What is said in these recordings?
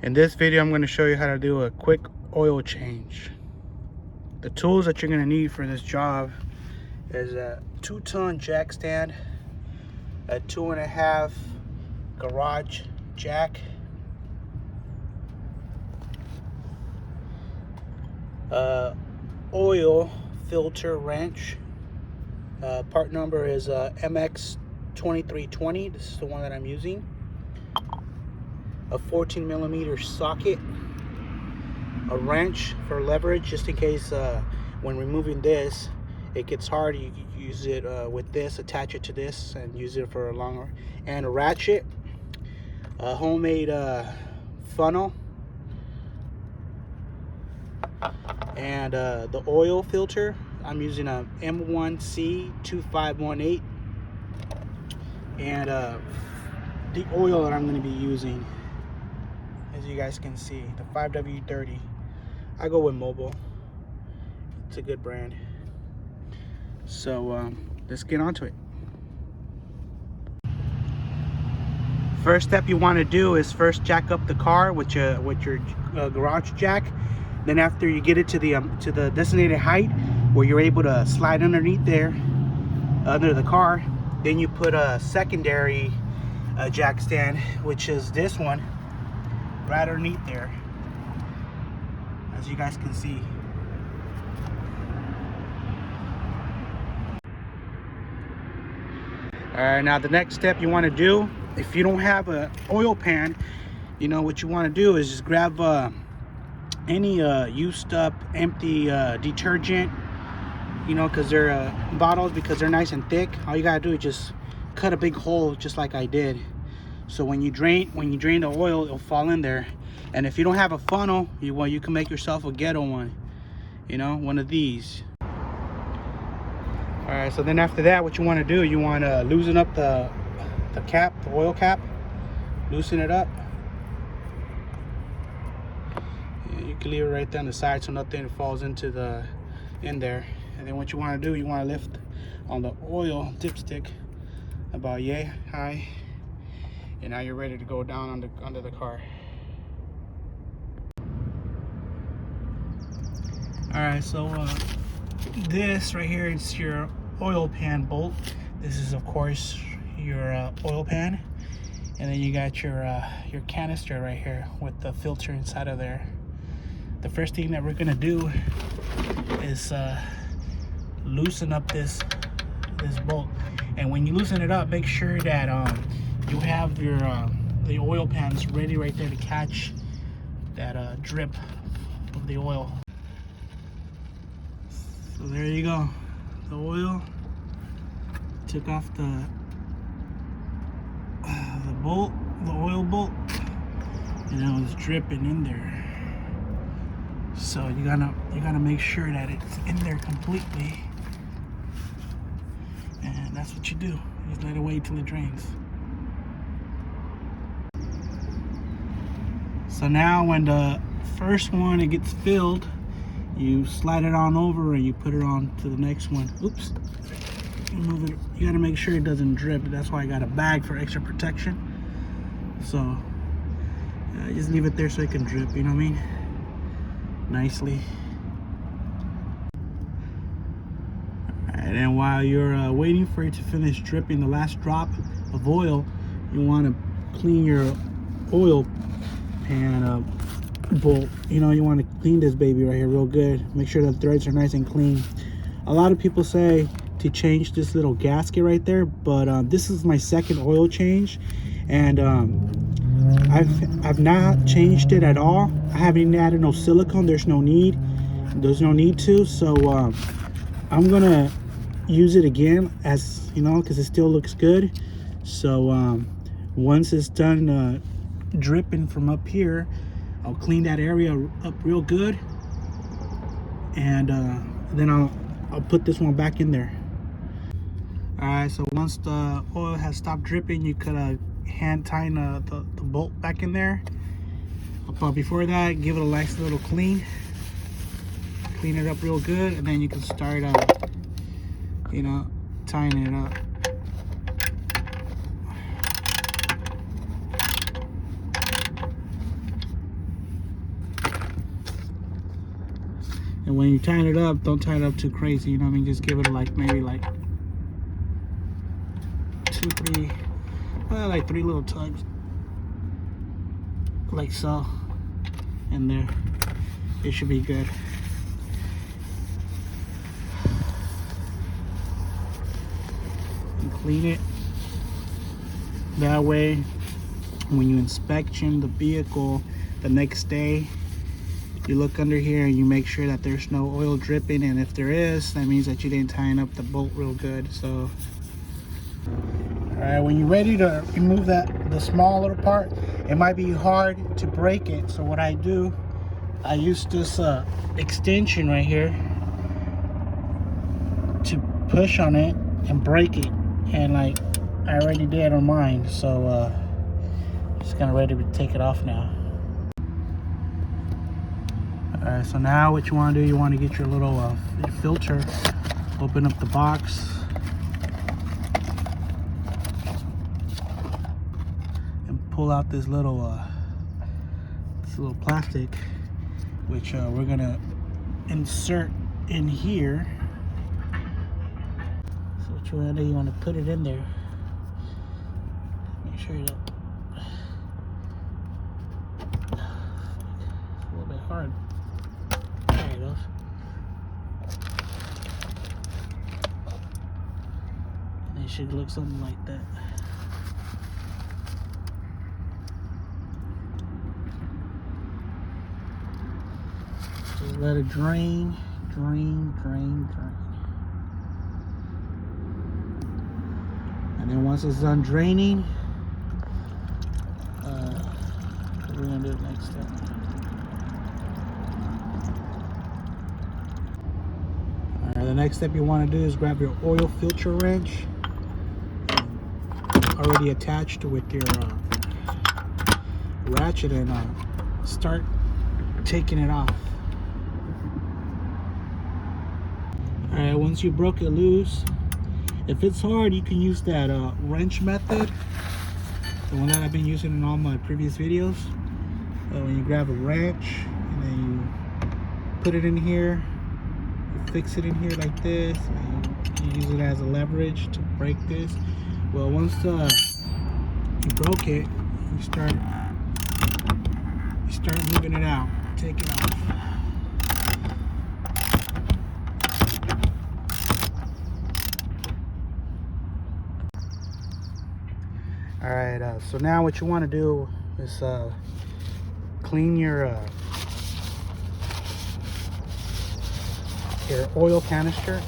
In this video, I'm going to show you how to do a quick oil change. The tools that you're going to need for this job is a 2-ton jack stand, a 2.5 garage jack, oil filter wrench. Part number is MX2320. This is the one that I'm using. A 14mm socket, a wrench for leverage, just in case when removing this it gets hard. You can use it with this, attach it to this and use it for a longer, and a ratchet, a homemade funnel, and the oil filter. I'm using a M1C2518, and the oil that I'm going to be using, as you guys can see, the 5W30. I go with Mobile. It's a good brand. So let's get onto it. First step you want to do is first jack up the car with your garage jack. Then after you get it to the designated height where you're able to slide underneath there, under the car, then you put a secondary jack stand, which is this one, right underneath there, as you guys can see. Alright, now the next step you want to do, if you don't have an oil pan, you know what you want to do is just grab any used up empty detergent, you know, because they're bottles, because they're nice and thick. All you gotta do is just cut a big hole, just like I did. So when you drain the oil, it'll fall in there. And if you don't have a funnel, you can make yourself a ghetto one, you know, one of these. All right, so then after that, what you want to do, you want to loosen up the cap, the oil cap. Loosen it up. And you can leave it right there on the side so nothing falls into in there. And then what you want to do, you want to lift on the oil dipstick about yay high, and now you're ready to go down under the car. All right, so this right here is your oil pan bolt. This is of course your oil pan, and then you got your canister right here with the filter inside of there. The first thing that we're gonna do is loosen up this bolt. And when you loosen it up, make sure that you have the oil pans ready right there to catch that drip of the oil. So there you go, the oil. Took off the bolt, the oil bolt, and it was dripping in there. So you gotta make sure that it's in there completely, and that's what you do. You just let it wait till it drains. So now when the first one it gets filled, you slide it on over and you put it on to the next one. Oops. You move it. You gotta make sure it doesn't drip. That's why I got a bag for extra protection. So just leave it there so it can drip, you know what I mean? Nicely. Alright, and while you're waiting for it to finish dripping the last drop of oil, you want to clean your oil pan bolt. You know, you want to clean this baby right here real good. Make sure the threads are nice and clean. A lot of people say to change this little gasket right there, but this is my second oil change, and I've not changed it at all. I haven't added no silicone. There's no need to. So I'm gonna use it again, as you know, because it still looks good. So once it's done dripping from up here, I'll clean that area up real good, and then I'll put this one back in there. All right, so once the oil has stopped dripping, you could hand tie the bolt back in there. But before that, give it a nice little clean it up real good, and then you can start you know, tying it up. And when you tighten it up, don't tighten it up too crazy, you know what I mean? Just give it like maybe like 2, 3, well, like 3 little tugs, like so, and there, it should be good. And clean it. That way, when you inspection the vehicle the next day, you look under here and you make sure that there's no oil dripping, and if there is, that means that you didn't tighten up the bolt real good. So all right, when you're ready to remove the small little part, it might be hard to break it. So what I do, I use this extension right here to push on it and break it, and like I already did on mine. So just kind of ready to take it off now. Alright, so now what you want to do, you want to get your little filter, open up the box, and pull out this little plastic, which we're gonna insert in here. So what you want to do, you want to put it in there. Make sure you don't. It's a little bit hard. And it should look something like that. Just let it drain, drain, drain, drain. And then once it's done draining, we're gonna do the next step. The next step you want to do is grab your oil filter wrench, already attached with your ratchet, and start taking it off. Alright, once you broke it loose, if it's hard, you can use that wrench method, the one that I've been using in all my previous videos. When you grab a wrench and then you put it in here, fix it in here like this, and you use it as a leverage to break this. Well, once you broke it, you start moving it out, take it off. All right, so now what you want to do is clean your oil canister.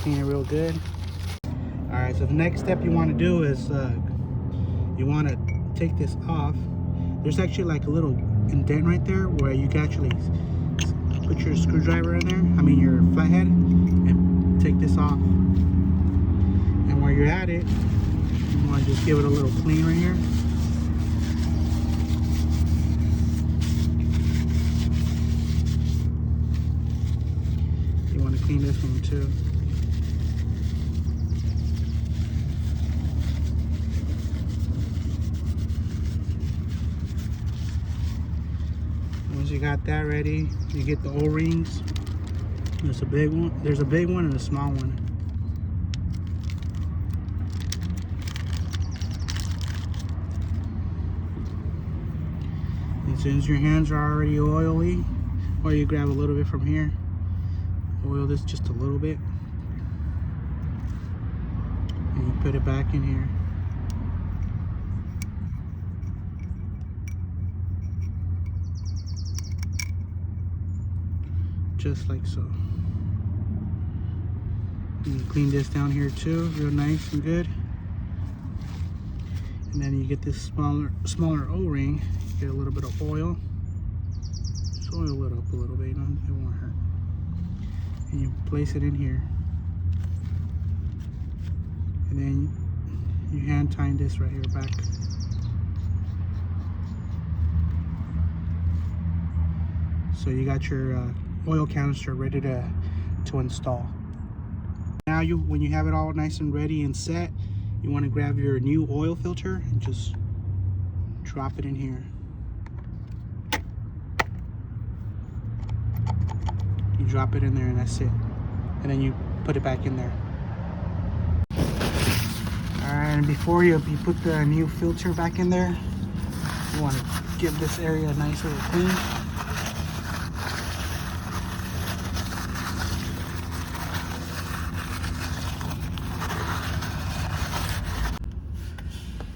Clean it real good. All right, so the next step you want to do is you want to take this off. There's actually like a little indent right there where you can actually put your screwdriver in there, I mean your flathead, and take this off. And while you're at it, you want to just give it a little clean right here. Clean this one too. Once you got that ready, you get the O-rings. There's a big one. There's a big one and a small one. And since your hands are already oily, or you grab a little bit from here. Oil this just a little bit, and you put it back in here. Just like so. And you clean this down here too, real nice and good. And then you get this smaller O-ring, get a little bit of oil. Just oil it up a little bit, you know, it won't hurt. And you place it in here, and then you hand tighten this right here back. So you got your oil canister ready to install. Now when you have it all nice and ready and set, you want to grab your new oil filter and just drop it in here. You drop it in there and that's it. And then you put it back in there. Alright, and before you put the new filter back in there, you want to give this area a nice little clean.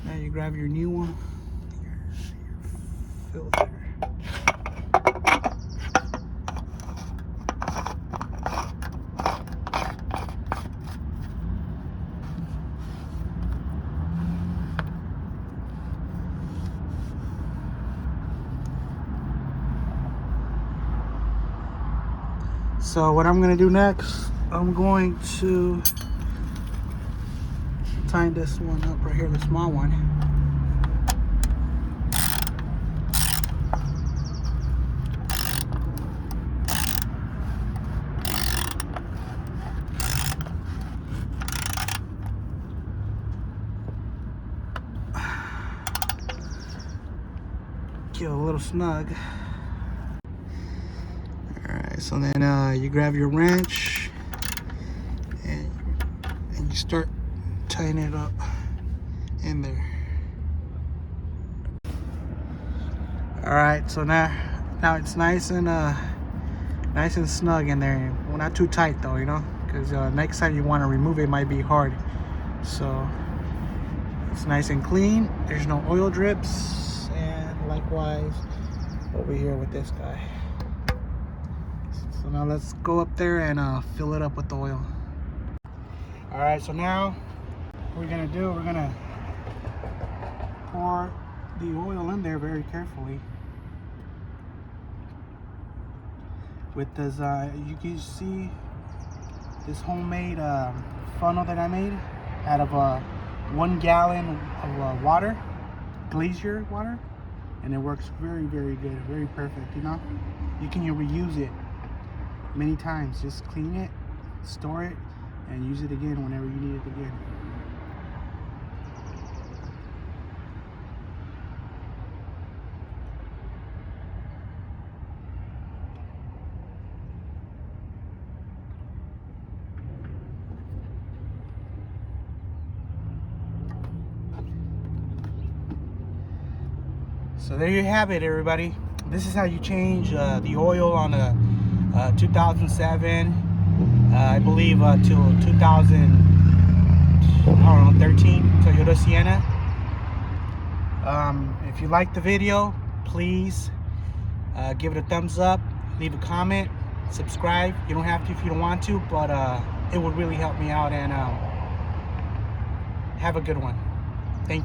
Now you grab your new one, your filter. So what I'm gonna do next, I'm going to tighten this one up right here, the small one. Get a little snug. Alright, so then you grab your wrench and you start tightening it up in there. Alright, so now it's nice and snug in there. Well, not too tight though, you know, because next time you want to remove it might be hard. So it's nice and clean. There's no oil drips, and likewise over here with this guy. So now let's go up there and fill it up with the oil. Alright, so now what we're gonna do, we're gonna pour the oil in there very carefully. With this, you can see this homemade funnel that I made out of 1 gallon of water, glacier water, and it works very, very good, very perfect. You know, you can reuse it many times. Just clean it, store it, and use it again whenever you need it again. So there you have it, everybody. This is how you change the oil on a 2007, I believe, till 2013 Toyota Sienna. If you like the video, please give it a thumbs up, leave a comment, subscribe. You don't have to if you don't want to, but it would really help me out, and have a good one.